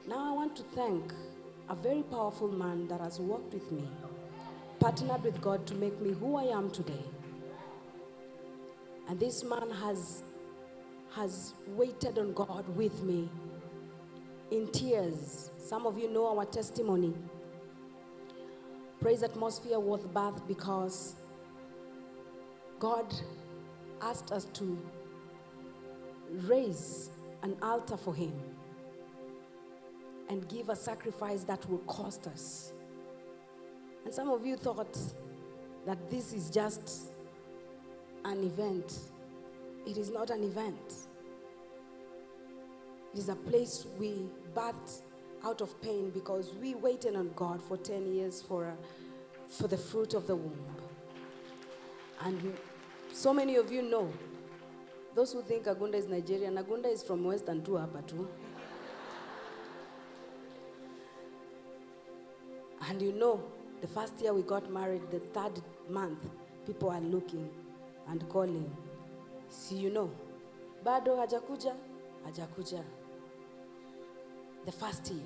Now I want to thank a very powerful man that has worked with me, partnered with God to make me who I am today. And this man has waited on God with me in tears. Some of you know our testimony. Praise Atmosphere was birthed because God asked us to raise an altar for him and give a sacrifice that will cost us. And some of you thought that this is just an event. It is not an event. It is a place we birthed out of pain because we waited on God for 10 years for the fruit of the womb. And so many of you know, those who think Agunda is Nigerian, Agunda is from Western too, hapa too. And you know, the first year we got married, the third month, people are looking and calling. See, you know, bado hajakuja. The first year,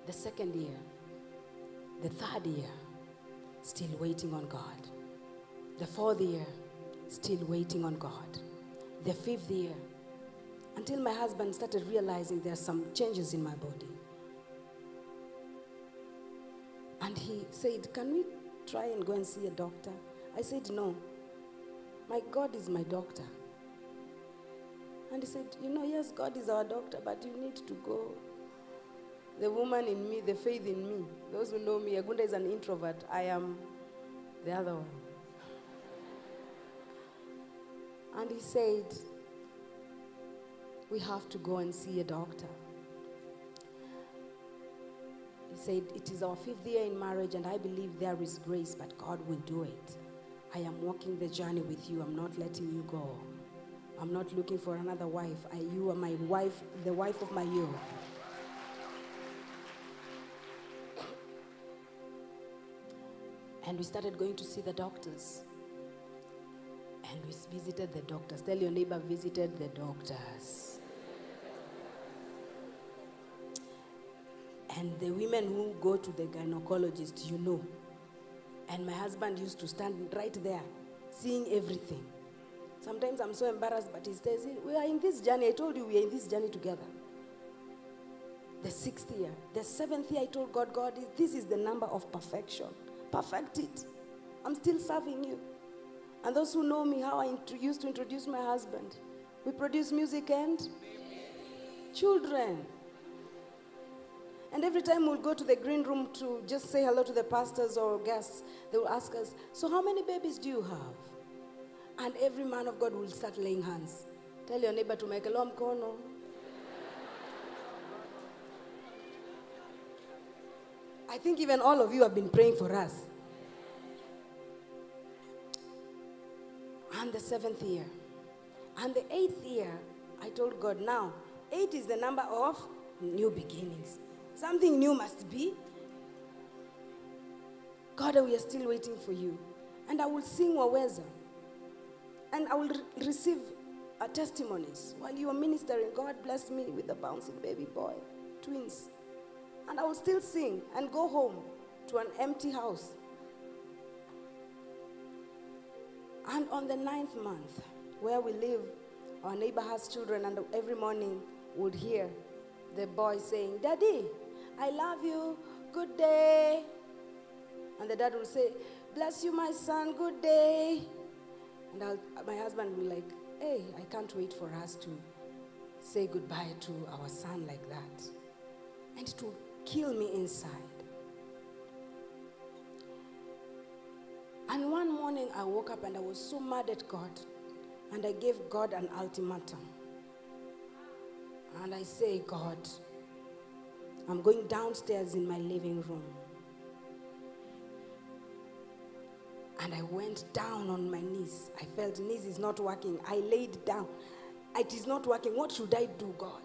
the second year, the third year, still waiting on God. The fourth year, still waiting on God. The fifth year, until my husband started realizing there are some changes in my body. And he said, can we try and go and see a doctor? I said, no. My God is my doctor. And he said, yes, God is our doctor, but you need to go. The woman in me, the faith in me. Those who know me, Agunda is an introvert. I am the other one. And he said, we have to go and see a doctor. He said, it is our 5th year in marriage, and I believe there is grace, but God will do it. I am walking the journey with you. I'm not letting you go. I'm not looking for another wife. You are my wife, the wife of my youth. And we started going to see the doctors. And we visited the doctors. Tell your neighbor, visited the doctors. And the women who go to the gynecologist, And my husband used to stand right there, seeing everything. Sometimes I'm so embarrassed, but he says, we are in this journey. I told you we are in this journey together. The 6th year. The 7th year, I told God, this is the number of perfection. Perfect it. I'm still serving you. And those who know me, how I used to introduce my husband. We produce music and children. And every time we'll go to the green room to just say hello to the pastors or guests, they will ask us, so how many babies do you have? And every man of God will start laying hands. Tell your neighbor to make a long mkono. I think even all of you have been praying for us. And the 7th year. And the 8th year, I told God, now, 8 is the number of new beginnings. Something new must be. God, we are still waiting for you. And I will sing Waweza. And I will receive testimonies. While you are ministering, God blessed me with a bouncing baby boy, twins. And I will still sing and go home to an empty house. And on the 9th month, where we live, our neighbor has children, and every morning would hear the boy saying, Daddy, I love you, good day. And the dad will say, bless you, my son, good day. And my husband will be like, hey, I can't wait for us to say goodbye to our son like that. And it will kill me inside. And one morning I woke up and I was so mad at God. And I gave God an ultimatum. And I say, God, I'm going downstairs in my living room. And I went down on my knees. I felt knees is not working. I laid down. It is not working. What should I do, God?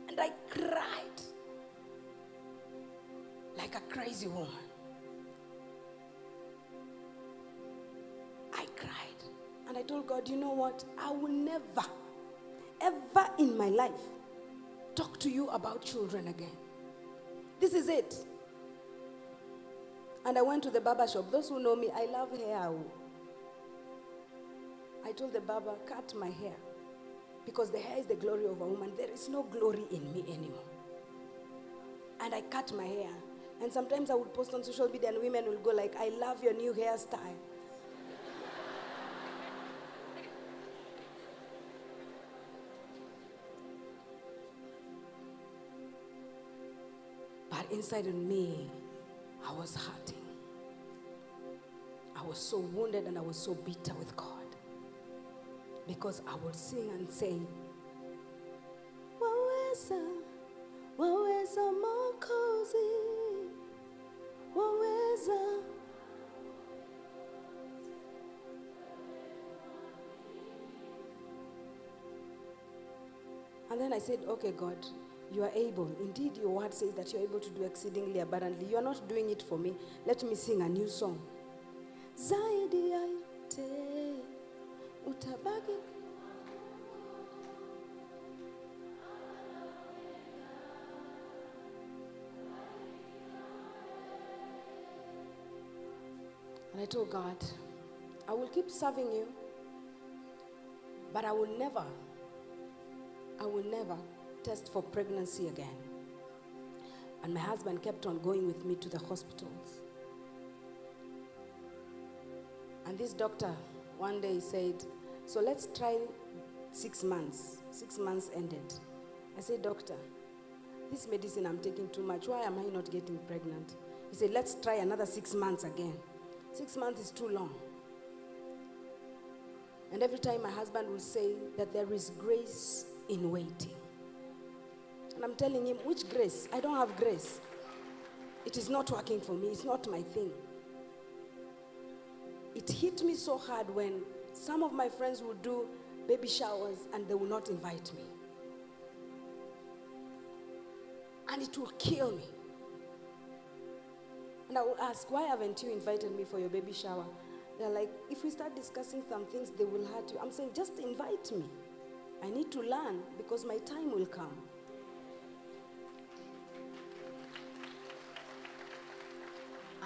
And I cried like a crazy woman. I cried. And I told God, you know what? I will never, ever in my life talk to you about children again. This is it. And I went to the barber shop. Those who know me, I love hair. I told the barber, cut my hair. Because the hair is the glory of a woman. There is no glory in me anymore. And I cut my hair. And sometimes I would post on social media and women will go like, I love your new hairstyle. But inside of me, I was hurting. I was so wounded and I was so bitter with God. Because I would sing and say, Waweza, waweza Mwokozi, waweza. And then I said, okay, God, you are able. Indeed, your word says that you are able to do exceedingly abundantly. You are not doing it for me. Let me sing a new song. Zaidi ya yote, utabaki. And I told God, I will keep serving you, but I will never test for pregnancy again. And my husband kept on going with me to the hospitals. And this doctor one day said, so let's try 6 months. 6 months ended. I said, doctor, this medicine I'm taking too much. Why am I not getting pregnant? He said, let's try another 6 months again. 6 months is too long. And every time my husband will say that there is grace in waiting. And I'm telling him, which grace? I don't have grace. It is not working for me. It's not my thing. It hit me so hard when some of my friends would do baby showers and they will not invite me. And it will kill me. And I will ask, why haven't you invited me for your baby shower? They're like, if we start discussing some things, they will hurt you. I'm saying, just invite me. I need to learn because my time will come.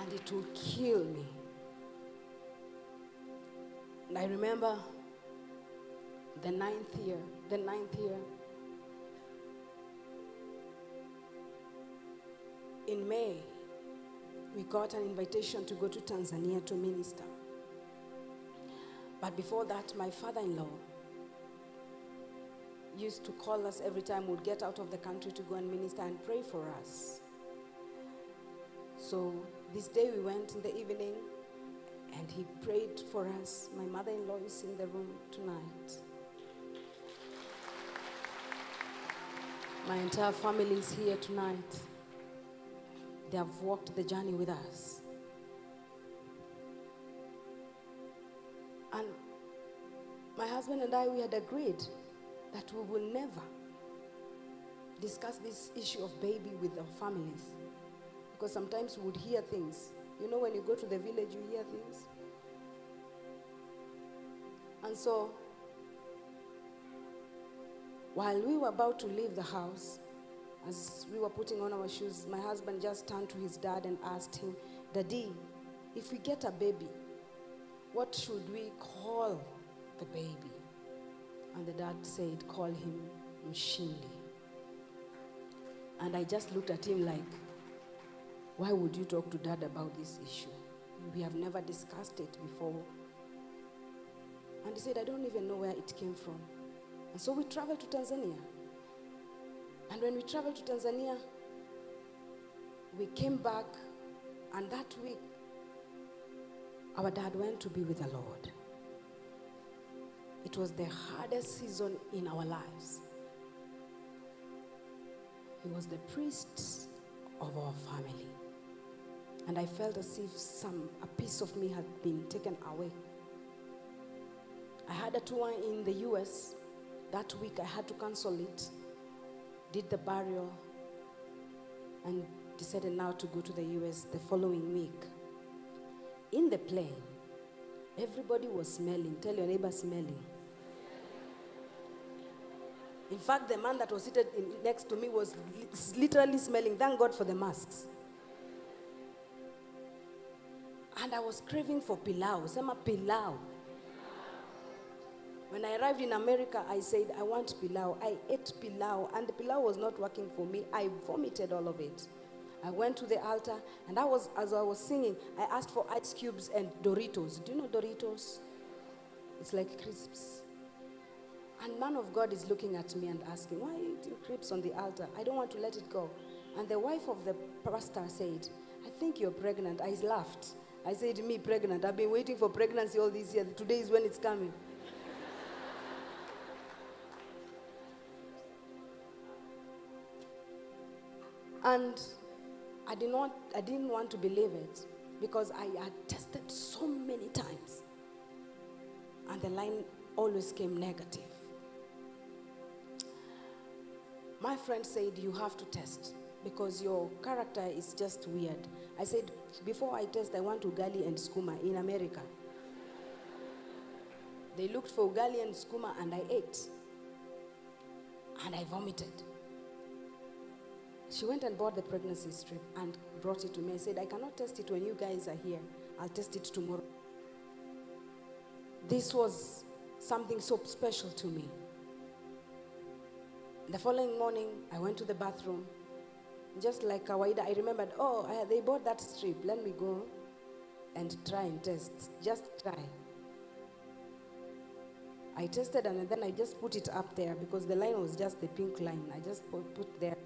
And it will kill me. And I remember the ninth year, in May, we got an invitation to go to Tanzania to minister. But before that, my father-in-law used to call us every time we'd get out of the country to go and minister and pray for us. So this day we went in the evening and he prayed for us. My mother-in-law is in the room tonight. My entire family is here tonight. They have walked the journey with us. And my husband and I, we had agreed that we will never discuss this issue of baby with our families. Because sometimes we would hear things. You know, when you go to the village, you hear things. And so, while we were about to leave the house, as we were putting on our shoes, my husband just turned to his dad and asked him, Daddy, if we get a baby, what should we call the baby? And the dad said, call him Mshindi. And I just looked at him like, why would you talk to dad about this issue? We have never discussed it before. And he said, I don't even know where it came from. And so we traveled to Tanzania. And when we traveled to Tanzania, we came back, and that week, our dad went to be with the Lord. It was the hardest season in our lives. He was the priest of our family. And I felt as if a piece of me had been taken away. I had a tour in the US. That week I had to cancel it. Did the burial and decided now to go to the US the following week. In the plane, everybody was smelling. Tell your neighbor, smelling. In fact, the man that was seated next to me was literally smelling. Thank God for the masks. And I was craving for pilau. Sema pilau. When I arrived in America, I said, I want pilau. I ate pilau, and the pilau was not working for me. I vomited all of it. I went to the altar, and as I was singing, I asked for ice cubes and Doritos. Do you know Doritos? It's like crisps. And man of God is looking at me and asking, why are you eating crisps on the altar? I don't want to let it go. And the wife of the pastor said, I think you're pregnant. I laughed. I said, me pregnant? I've been waiting for pregnancy all these years. Today is when it's coming. And I didn't want to believe it, because I had tested so many times. And the line always came negative. My friend said, you have to test, because your character is just weird. I said, before I test, I want ugali and skuma in America. They looked for ugali and skuma, and I ate. And I vomited. She went and bought the pregnancy strip and brought it to me. I said, I cannot test it when you guys are here. I'll test it tomorrow. This was something so special to me. The following morning, I went to the bathroom. Just like kawaida, I remembered, they bought that strip. Let me go and try and test. Just try. I tested, and then I just put it up there, because the line was just the pink line. I just put there.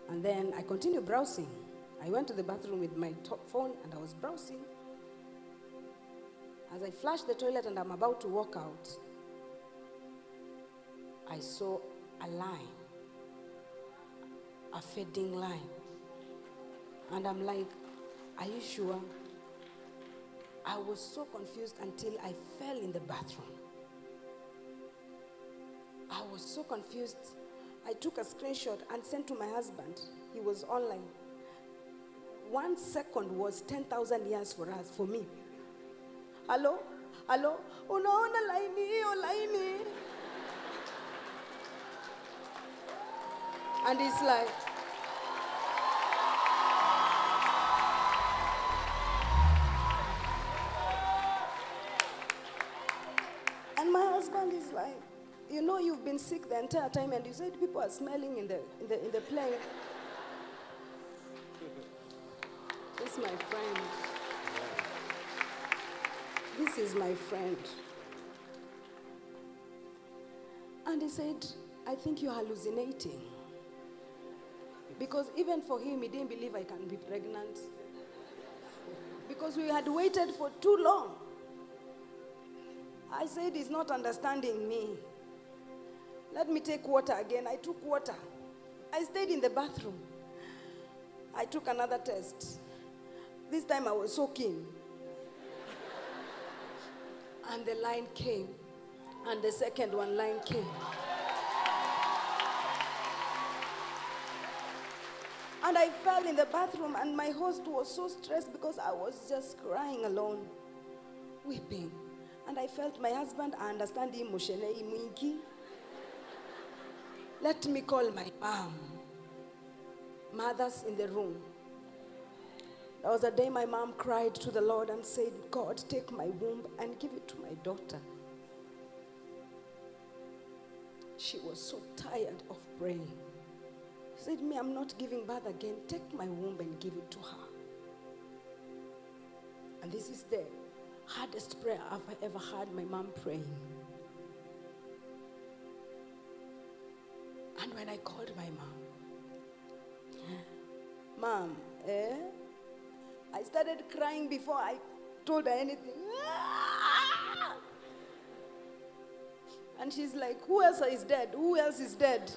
And then I continued browsing. I went to the bathroom with my phone, and I was browsing. As I flushed the toilet and I'm about to walk out, I saw a line, a fading line. And I'm like, are you sure? I was so confused until I fell in the bathroom. I was so confused. I took a screenshot and sent to my husband. He was online. 1 second was 10,000 years for me. Hello? Unaona laini hiyo laini? And it's like, and my husband is like, you know, you've been sick the entire time, and you said people are smelling in the plane. This is my friend. This is my friend. And he said, I think you're hallucinating. Because even for him, he didn't believe I can be pregnant. Because we had waited for too long. I said, he's not understanding me. Let me take water again. I took water. I stayed in the bathroom. I took another test. This time I was so keen. And the line came. And the second line came. And I fell in the bathroom, and my host was so stressed because I was just crying alone, weeping. And I felt my husband, I understand him, Mwingi. Let me call my mom. Mothers in the room. There was a day my mom cried to the Lord and said, God, take my womb and give it to my daughter. She was so tired of praying. She said, me, I'm not giving birth again. Take my womb and give it to her. And this is the hardest prayer I've ever heard my mom praying. And when I called my mom, I started crying before I told her anything. And she's like, who else is dead? Who else is dead?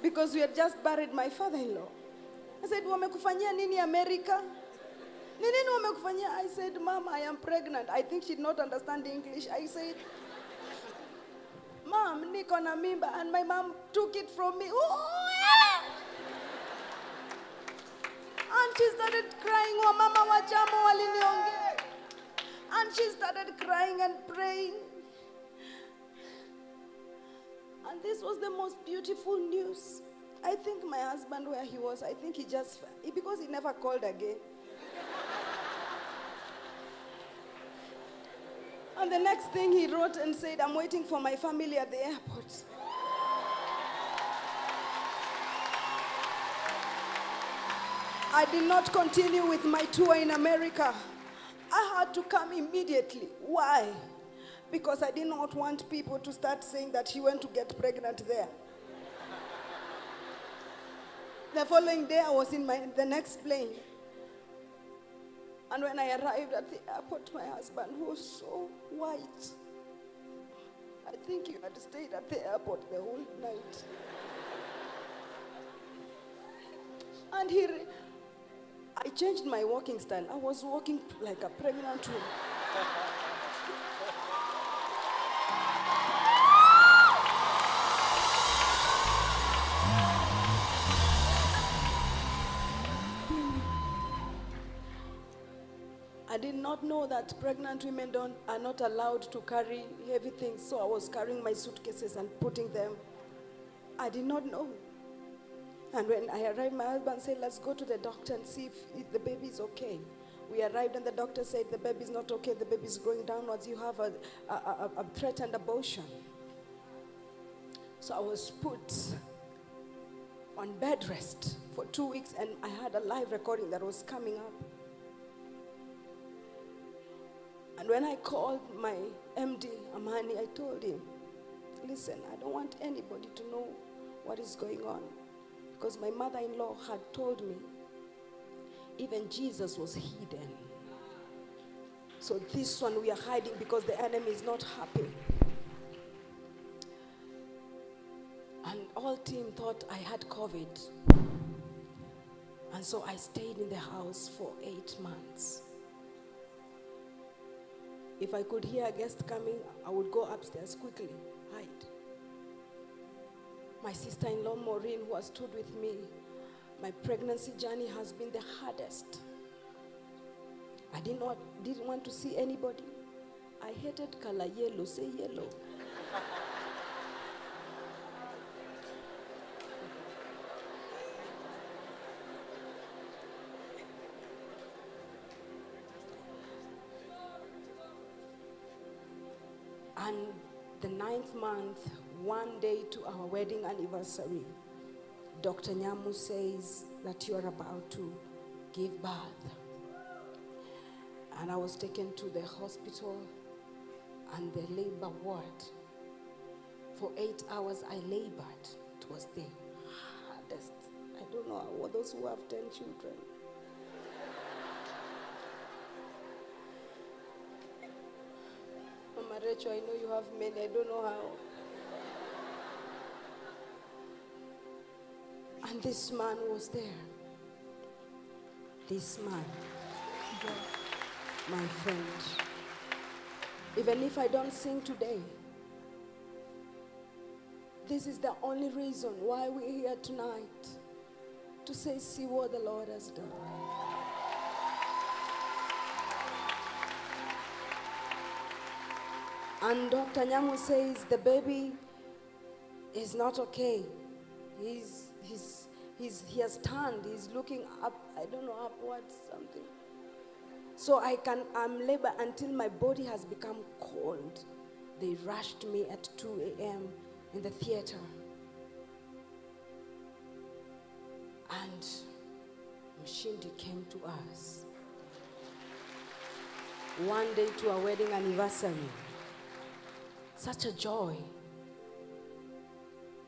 Because we had just buried my father-in-law. I said, wamekufanyia nini America? Nini wamekufanyia? I said, Mom, I am pregnant. I think she did not understand English. I said, Mom, niko na mimba. And my mom took it from me. And she started crying. Wamama wachamo waliniongea. And she started crying and praying. And this was the most beautiful news. I think my husband, where he was, I think because he never called again. And the next thing he wrote and said, I'm waiting for my family at the airport. I did not continue with my tour in America. I had to come immediately. Why? Because I did not want people to start saying that he went to get pregnant there. The following day, I was in the next plane. And when I arrived at the airport, my husband was so white. I think he had stayed at the airport the whole night. And I changed my walking style. I was walking like a pregnant woman. I did not know that pregnant women are not allowed to carry heavy things, so I was carrying my suitcases and putting them. I did not know. And when I arrived, my husband said, let's go to the doctor and see if the baby is okay. We arrived and the doctor said, the baby is not okay, the baby is growing downwards, you have a threatened abortion. So I was put on bed rest for 2 weeks, and I had a live recording that was coming up. And when I called my MD, Amani, I told him, listen, I don't want anybody to know what is going on. Because my mother-in-law had told me, even Jesus was hidden. So this one we are hiding because the enemy is not happy. And all team thought I had COVID. And so I stayed in the house for 8 months. If I could hear a guest coming, I would go upstairs quickly, hide. My sister-in-law, Maureen, who has stood with me, my pregnancy journey has been the hardest. I didn't want to see anybody. I hated color yellow, say yellow. And the 9th month, 1 day to our wedding anniversary, Dr. Nyamu says that you are about to give birth. And I was taken to the hospital and the labor ward. For 8 hours I labored. It was the hardest. I don't know, those who have 10 children. Mama Rachel, I know you have many, I don't know how. And this man was there. This man, my friend. Even if I don't sing today, this is the only reason why we're here tonight, to say, see what the Lord has done. And Dr. Nyamu says the baby is not okay. He has turned, he's looking up, I don't know, upwards, something. So I'm labor until my body has become cold. They rushed me at 2 a.m. in the theater. And Mshindi came to us. 1 day to our wedding anniversary. Such a joy.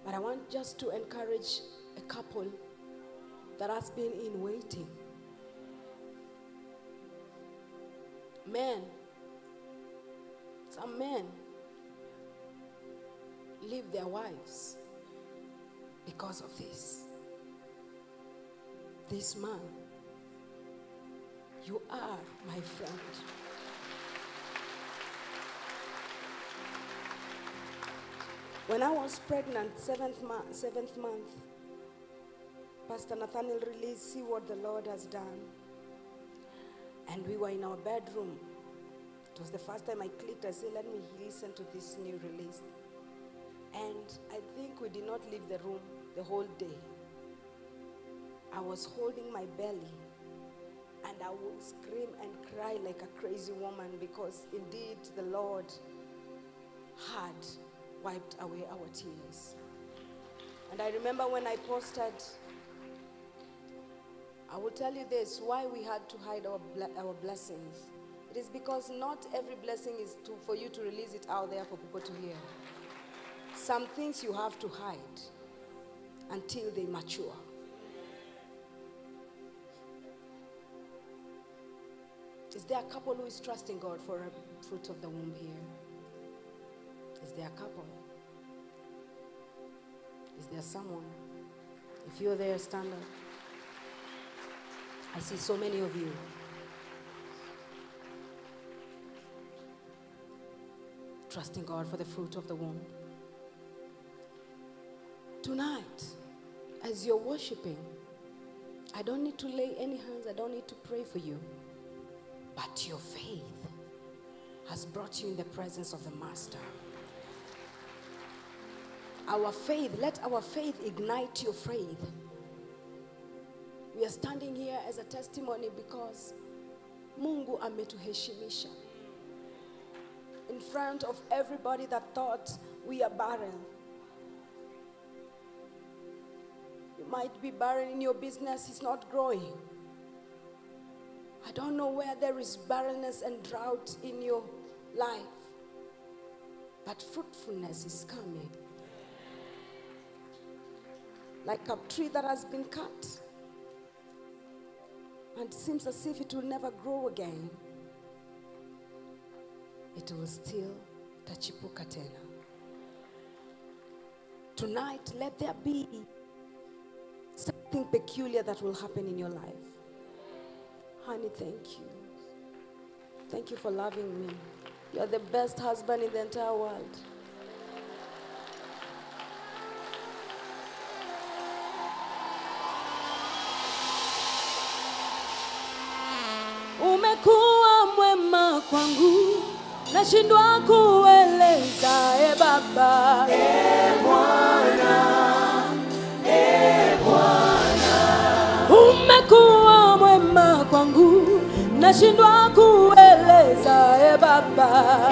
But I want just to encourage a couple that has been in waiting. Men, some men leave their wives because of this. This man, you are my friend. When I was pregnant, 7th month, Pastor Nathaniel released, see what the Lord has done. And we were in our bedroom. It was the first time I clicked. I said, let me listen to this new release. And I think we did not leave the room the whole day. I was holding my belly, and I would scream and cry like a crazy woman, because indeed the Lord had wiped away our tears. And I remember when I posted, I will tell you this, why we had to hide our blessings. It is because not every blessing is for you to release it out there for people to hear. Some things you have to hide until they mature. Is there a couple who is trusting God for a fruit of the womb here? Is there a couple? Is there someone? If you're there, stand up. I see so many of you. Trusting God for the fruit of the womb. Tonight, as you're worshiping, I don't need to lay any hands, I don't need to pray for you. But your faith has brought you in the presence of the Master. Our faith, let our faith ignite your faith. We are standing here as a testimony because Mungu ametuheshimisha. In front of everybody that thought we are barren. You might be barren in your business, it's not growing. I don't know where there is barrenness and drought in your life, but fruitfulness is coming. Like a tree that has been cut and seems as if it will never grow again. It will still tachipuka tena. Tonight, let there be something peculiar that will happen in your life. Honey, thank you. Thank you for loving me. You're the best husband in the entire world. Umekuwa mwema kwangu, nashindwa kueleza, Baba. Bwana, Bwana. Umekuwa mwema kwangu, nashindwa kueleza, Baba.